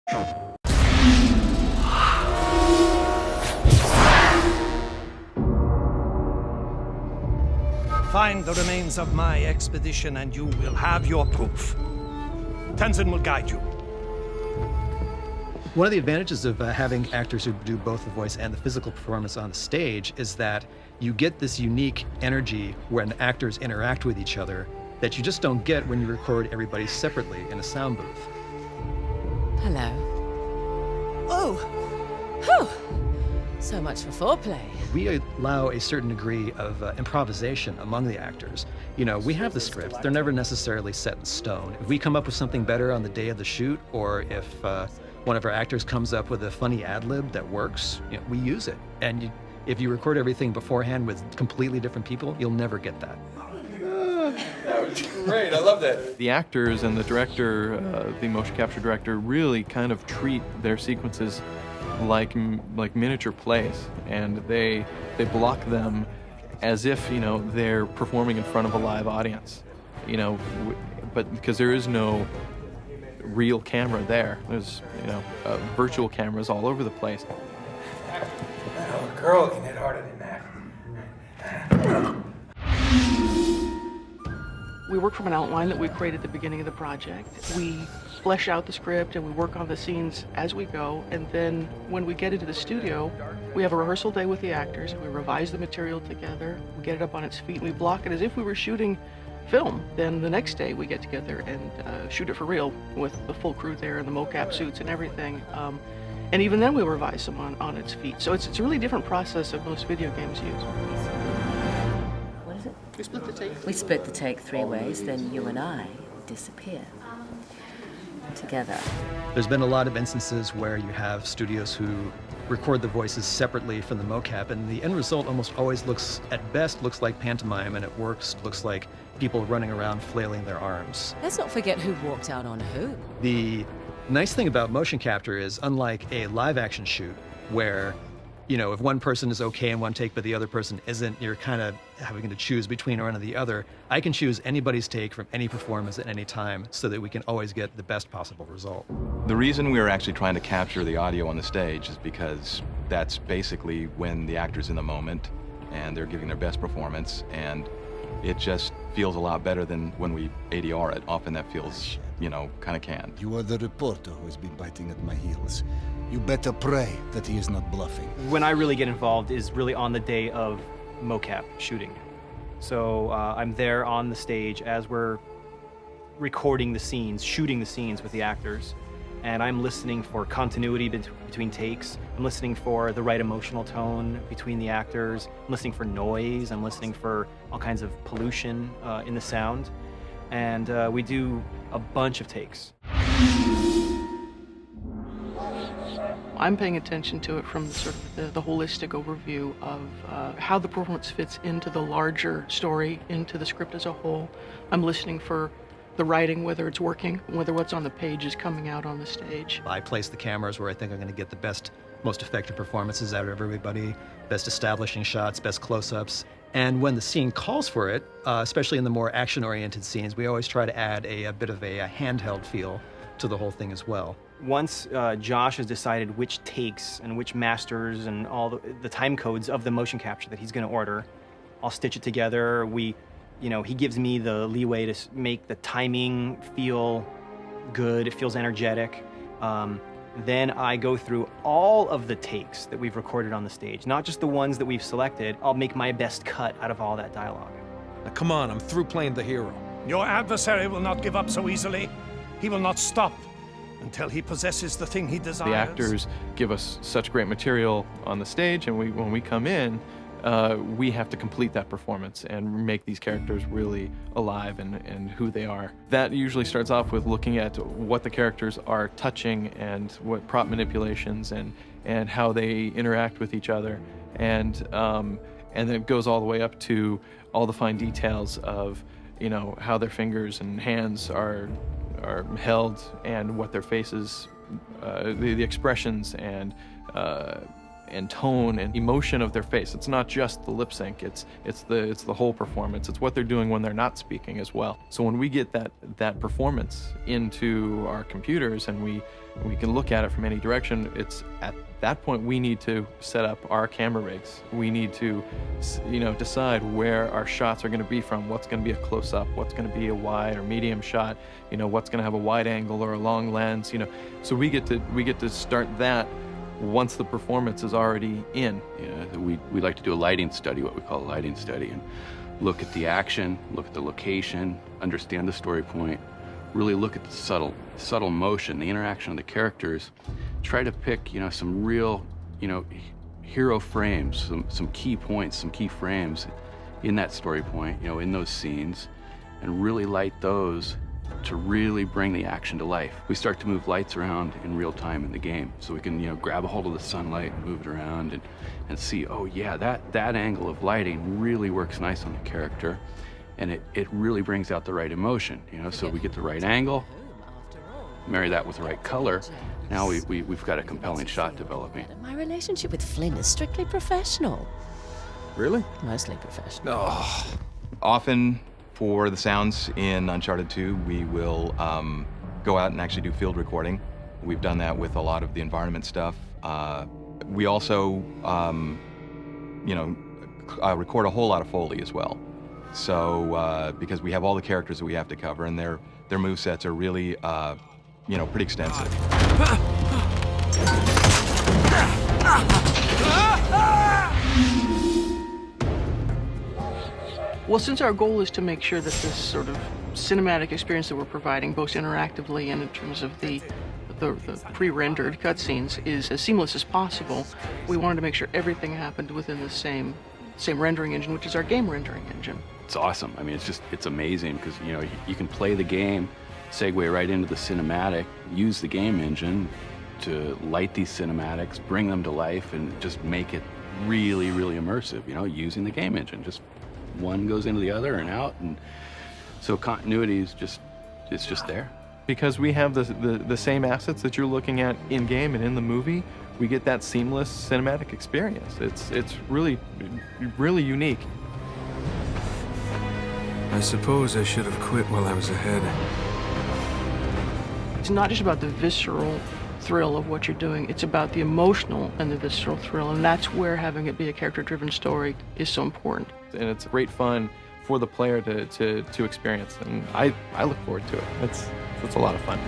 Find the remains of my expedition and you will have your proof. Tenzin will guide you. One of the advantages of having actors who do both the voice and the physical performance on the stage is that you get this unique energy when actors interact with each other that you just don't get when you record everybody separately in a sound booth. Hello. Oh! Whew! So much for foreplay. We allow a certain degree of improvisation among the actors. You know, we have the scripts. They're never necessarily set in stone. If we come up with something better on the day of the shoot, or if one of our actors comes up with a funny ad-lib that works, you know, we use it. And if you record everything beforehand with completely different people, you'll never get that. That was great. I love that. The actors and the director, the motion capture director, really kind of treat their sequences like miniature plays, and they block them as if, you know, they're performing in front of a live audience, you know, but because there is no real camera there. There's, you know, virtual cameras all over the place. Oh, a girl can hit harder than that. We work from an outline that we created at the beginning of the project. We flesh out the script and we work on the scenes as we go, and then when we get into the studio, we have a rehearsal day with the actors, and we revise the material together, we get it up on its feet, and we block it as if we were shooting film. Then the next day we get together and shoot it for real with the full crew there and the mocap suits and everything. And even then we revise them on its feet. So it's a really different process that most video games use. What is it? We split the take. We split the take 3 ways, then you and I disappear. Together. There's been a lot of instances where you have studios who record the voices separately from the mocap, and the end result almost always looks, at best, looks like pantomime, and at worst, looks like people running around flailing their arms. Let's not forget who walked out on who. The nice thing about motion capture is, unlike a live action shoot, where, you know, if one person is okay in one take but the other person isn't, you're kind of having to choose between one or the other. I can choose anybody's take from any performance at any time so that we can always get the best possible result. The reason we were actually trying to capture the audio on the stage is because that's basically when the actor's in the moment and they're giving their best performance, and it just feels a lot better than when we ADR it. Often that feels, you know, kind of canned. You are the reporter who has been biting at my heels. You better pray that he is not bluffing. When I really get involved is really on the day of mocap shooting. So I'm there on the stage as we're recording the scenes, shooting the scenes with the actors, and I'm listening for continuity between takes. I'm listening for the right emotional tone between the actors. I'm listening for noise. I'm listening for all kinds of pollution in the sound. And we do a bunch of takes. I'm paying attention to it from sort of the holistic overview of how the performance fits into the larger story, into the script as a whole. I'm listening for the writing, whether it's working, whether what's on the page is coming out on the stage. I place the cameras where I think I'm going to get the best, most effective performances out of everybody, best establishing shots, best close-ups. And when the scene calls for it, especially in the more action-oriented scenes, we always try to add a bit of a handheld feel to the whole thing as well. Once Josh has decided which takes and which masters and all the time codes of the motion capture that he's going to order, I'll stitch it together. He gives me the leeway to make the timing feel good. It feels energetic. Then I go through all of the takes that we've recorded on the stage, not just the ones that we've selected. I'll make my best cut out of all that dialogue. Now, come on, I'm through playing the hero. Your adversary will not give up so easily. He will not stop until he possesses the thing he desires. The actors give us such great material on the stage, and when we come in, we have to complete that performance and make these characters really alive and who they are. That usually starts off with looking at what the characters are touching and what prop manipulations and how they interact with each other. And then it goes all the way up to all the fine details of, you know, how their fingers and hands are held and what their faces, the expressions and and tone and emotion of their face. It's not just the lip sync, it's the whole performance. It's what they're doing when they're not speaking as well. So when we get that performance into our computers and we can look at it from any direction, it's at that point we need to set up our camera rigs. We need to, decide where our shots are going to be from, what's going to be a close-up, what's going to be a wide or medium shot, what's going to have a wide angle or a long lens, So we get to start that once the performance is already in. We like to do a lighting study, what we call a lighting study, and look at the action, look at the location, understand the story point, really look at the subtle motion, the interaction of the characters, try to pick, some real, hero frames, some key points, some key frames in that story point, in those scenes, and really light those to really bring the action to life. We start to move lights around in real time in the game, so we can, grab a hold of the sunlight and move it around and see, oh yeah, that angle of lighting really works nice on the character, and it really brings out the right emotion, so we get the right angle, marry that with the right color. Now we've got a compelling shot developing. My relationship with Flynn is strictly professional. Really? Mostly professional. Often for the sounds in Uncharted 2, we will go out and actually do field recording. We've done that with a lot of the environment stuff. We also, record a whole lot of Foley as well. So, because we have all the characters that we have to cover, and their movesets are really, pretty extensive. Well, since our goal is to make sure that this sort of cinematic experience that we're providing, both interactively and in terms of the pre-rendered cutscenes, is as seamless as possible, we wanted to make sure everything happened within the same rendering engine, which is our game rendering engine. It's awesome. I mean, it's amazing because, you can play the game, segue right into the cinematic, use the game engine to light these cinematics, bring them to life, and just make it really, really immersive, using the game engine. Just one goes into the other and out, and so continuity is just there. Because we have the same assets that you're looking at in game and in the movie, we get that seamless cinematic experience. It's really, really unique. I suppose I should have quit while I was ahead. It's not just about the visceral thrill of what you're doing, it's about the emotional and the visceral thrill, and that's where having it be a character-driven story is so important. And it's great fun for the player to experience, and I look forward to it. It's a lot of fun.